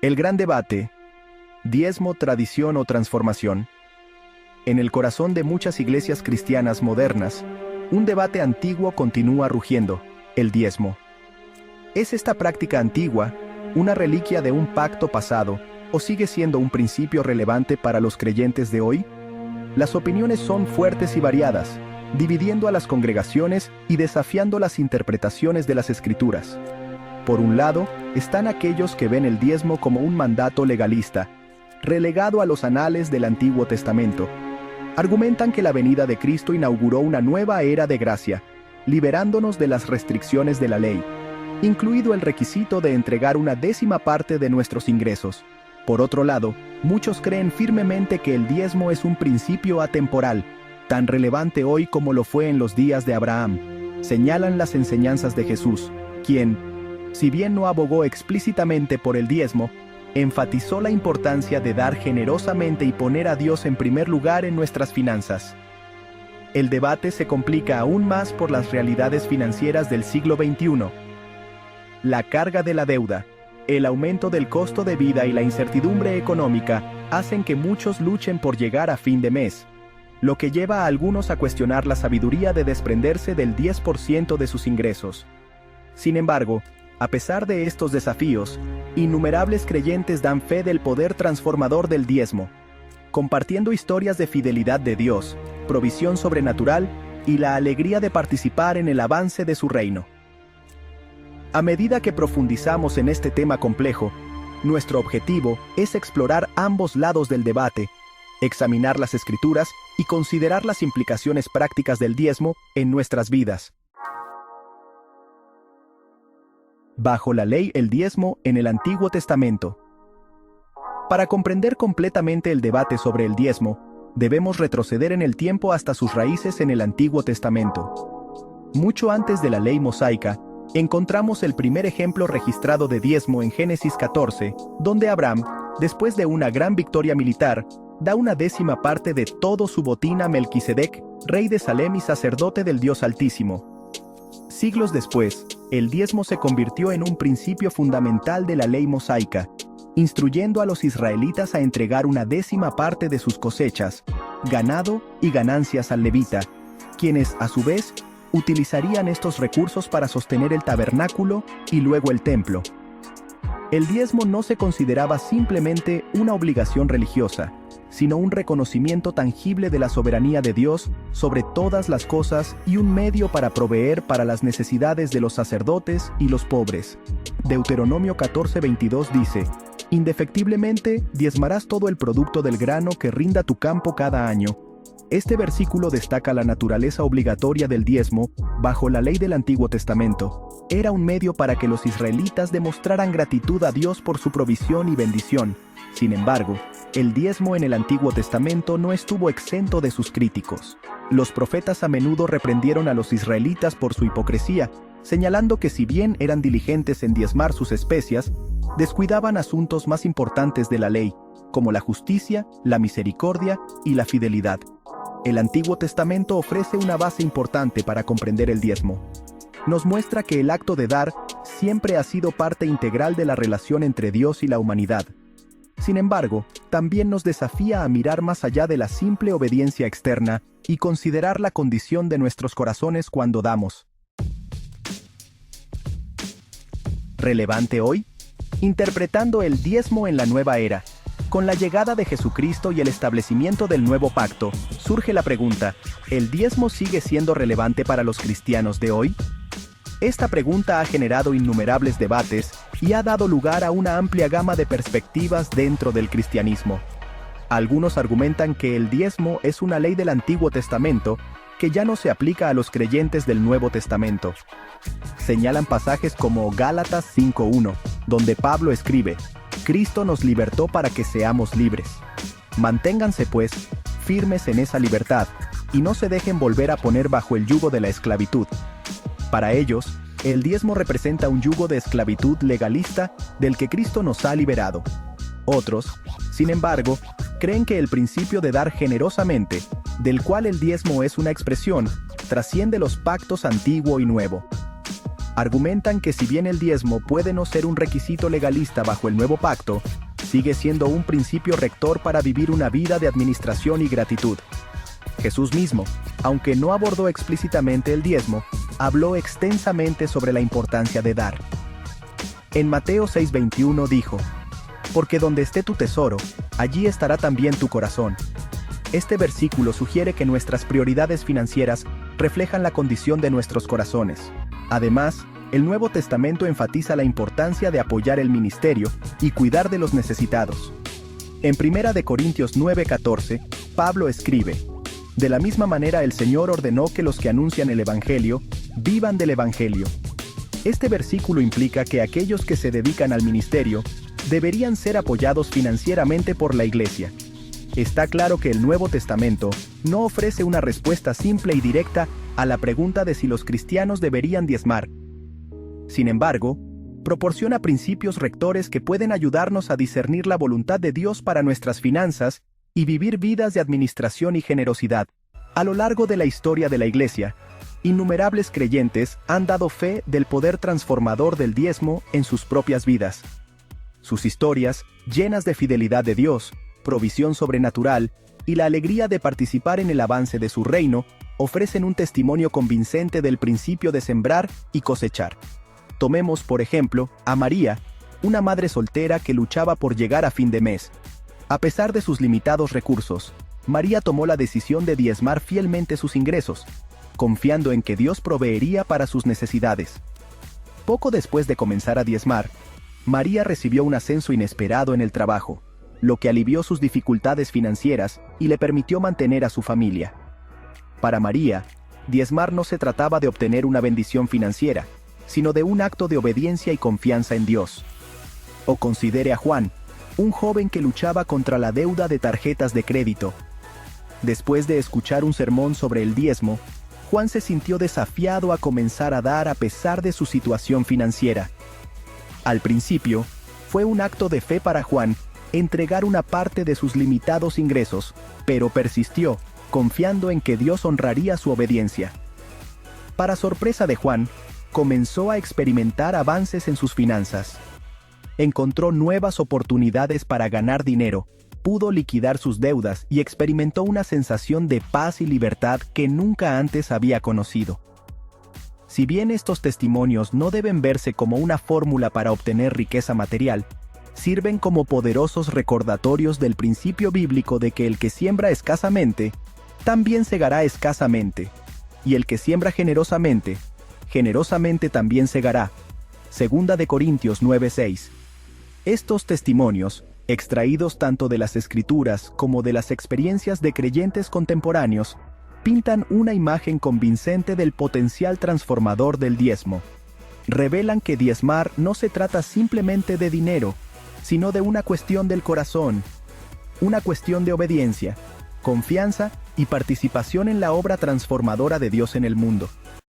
El gran debate, diezmo, tradición o transformación. En el corazón de muchas iglesias cristianas modernas, un debate antiguo continúa rugiendo, el diezmo. ¿Es esta práctica antigua una reliquia de un pacto pasado o sigue siendo un principio relevante para los creyentes de hoy? Las opiniones son fuertes y variadas, dividiendo a las congregaciones y desafiando las interpretaciones de las Escrituras. Por un lado, están aquellos que ven el diezmo como un mandato legalista, relegado a los anales del Antiguo Testamento. Argumentan que la venida de Cristo inauguró una nueva era de gracia, liberándonos de las restricciones de la ley, incluido el requisito de entregar una décima parte de nuestros ingresos. Por otro lado, muchos creen firmemente que el diezmo es un principio atemporal, tan relevante hoy como lo fue en los días de Abraham. Señalan las enseñanzas de Jesús, quien, si bien no abogó explícitamente por el diezmo, enfatizó la importancia de dar generosamente y poner a Dios en primer lugar en nuestras finanzas. El debate se complica aún más por las realidades financieras del siglo XXI. La carga de la deuda, el aumento del costo de vida y la incertidumbre económica hacen que muchos luchen por llegar a fin de mes, lo que lleva a algunos a cuestionar la sabiduría de desprenderse del 10% de sus ingresos. Sin embargo, a pesar de estos desafíos, innumerables creyentes dan fe del poder transformador del diezmo, compartiendo historias de fidelidad de Dios, provisión sobrenatural y la alegría de participar en el avance de su reino. A medida que profundizamos en este tema complejo, nuestro objetivo es explorar ambos lados del debate, examinar las Escrituras y considerar las implicaciones prácticas del diezmo en nuestras vidas. Bajo la ley, el diezmo en el Antiguo Testamento. Para comprender completamente el debate sobre el diezmo, debemos retroceder en el tiempo hasta sus raíces en el Antiguo Testamento. Mucho antes de la ley mosaica, encontramos el primer ejemplo registrado de diezmo en Génesis 14, donde Abraham, después de una gran victoria militar, da una décima parte de todo su botín a Melquisedec, rey de Salem y sacerdote del Dios Altísimo. Siglos después, el diezmo se convirtió en un principio fundamental de la ley mosaica, instruyendo a los israelitas a entregar una décima parte de sus cosechas, ganado y ganancias al levita, quienes, a su vez, utilizarían estos recursos para sostener el tabernáculo y luego el templo. El diezmo no se consideraba simplemente una obligación religiosa, sino un reconocimiento tangible de la soberanía de Dios sobre todas las cosas y un medio para proveer para las necesidades de los sacerdotes y los pobres. Deuteronomio 14:22 dice: «Indefectiblemente diezmarás todo el producto del grano que rinda tu campo cada año». Este versículo destaca la naturaleza obligatoria del diezmo bajo la ley del Antiguo Testamento. Era un medio para que los israelitas demostraran gratitud a Dios por su provisión y bendición. Sin embargo, el diezmo en el Antiguo Testamento no estuvo exento de sus críticos. Los profetas a menudo reprendieron a los israelitas por su hipocresía, señalando que si bien eran diligentes en diezmar sus especias, descuidaban asuntos más importantes de la ley, como la justicia, la misericordia y la fidelidad. El Antiguo Testamento ofrece una base importante para comprender el diezmo. Nos muestra que el acto de dar siempre ha sido parte integral de la relación entre Dios y la humanidad. Sin embargo, también nos desafía a mirar más allá de la simple obediencia externa y considerar la condición de nuestros corazones cuando damos. ¿Relevante hoy? Interpretando el diezmo en la nueva era. Con la llegada de Jesucristo y el establecimiento del nuevo pacto, surge la pregunta: ¿el diezmo sigue siendo relevante para los cristianos de hoy? Esta pregunta ha generado innumerables debates y ha dado lugar a una amplia gama de perspectivas dentro del cristianismo. Algunos argumentan que el diezmo es una ley del Antiguo Testamento que ya no se aplica a los creyentes del Nuevo Testamento. Señalan pasajes como Gálatas 5:1, donde Pablo escribe: «Cristo nos libertó para que seamos libres. Manténganse, pues, firmes en esa libertad, y no se dejen volver a poner bajo el yugo de la esclavitud». Para ellos, el diezmo representa un yugo de esclavitud legalista del que Cristo nos ha liberado. Otros, sin embargo, creen que el principio de dar generosamente, del cual el diezmo es una expresión, trasciende los pactos antiguo y nuevo. argumentan que si bien el diezmo puede no ser un requisito legalista bajo el nuevo pacto, sigue siendo un principio rector para vivir una vida de administración y gratitud. Jesús mismo, aunque no abordó explícitamente el diezmo, habló extensamente sobre la importancia de dar. En Mateo 6:21 dijo: «Porque donde esté tu tesoro, allí estará también tu corazón». Este versículo sugiere que nuestras prioridades financieras reflejan la condición de nuestros corazones. Además, el Nuevo Testamento enfatiza la importancia de apoyar el ministerio y cuidar de los necesitados. En 1 Corintios 9:14, Pablo escribe: «De la misma manera el Señor ordenó que los que anuncian el Evangelio vivan del Evangelio». Este versículo implica que aquellos que se dedican al ministerio deberían ser apoyados financieramente por la Iglesia. Está claro que el Nuevo Testamento no ofrece una respuesta simple y directa a la pregunta de si los cristianos deberían diezmar. Sin embargo, proporciona principios rectores que pueden ayudarnos a discernir la voluntad de Dios para nuestras finanzas y vivir vidas de administración y generosidad. A lo largo de la historia de la Iglesia, innumerables creyentes han dado fe del poder transformador del diezmo en sus propias vidas. Sus historias, llenas de fidelidad de Dios, provisión sobrenatural y la alegría de participar en el avance de su reino, ofrecen un testimonio convincente del principio de sembrar y cosechar. Tomemos, por ejemplo, a María, una madre soltera que luchaba por llegar a fin de mes. A pesar de sus limitados recursos, María tomó la decisión de diezmar fielmente sus ingresos, confiando en que Dios proveería para sus necesidades. Poco después de comenzar a diezmar, María recibió un ascenso inesperado en el trabajo, lo que alivió sus dificultades financieras y le permitió mantener a su familia. Para María, diezmar no se trataba de obtener una bendición financiera, sino de un acto de obediencia y confianza en Dios. O considere a Juan, un joven que luchaba contra la deuda de tarjetas de crédito. Después de escuchar un sermón sobre el diezmo, Juan se sintió desafiado a comenzar a dar a pesar de su situación financiera. Al principio, fue un acto de fe para Juan entregar una parte de sus limitados ingresos, pero persistió, confiando en que Dios honraría su obediencia. Para sorpresa de Juan, comenzó a experimentar avances en sus finanzas. Encontró nuevas oportunidades para ganar dinero, pudo liquidar sus deudas y experimentó una sensación de paz y libertad que nunca antes había conocido. Si bien estos testimonios no deben verse como una fórmula para obtener riqueza material, sirven como poderosos recordatorios del principio bíblico de que el que siembra escasamente, también segará escasamente, y el que siembra generosamente, generosamente también segará. 2 Corintios 9:6. Estos testimonios, extraídos tanto de las Escrituras como de las experiencias de creyentes contemporáneos, pintan una imagen convincente del potencial transformador del diezmo. Revelan que diezmar no se trata simplemente de dinero, sino de una cuestión del corazón, una cuestión de obediencia, confianza y participación en la obra transformadora de Dios en el mundo.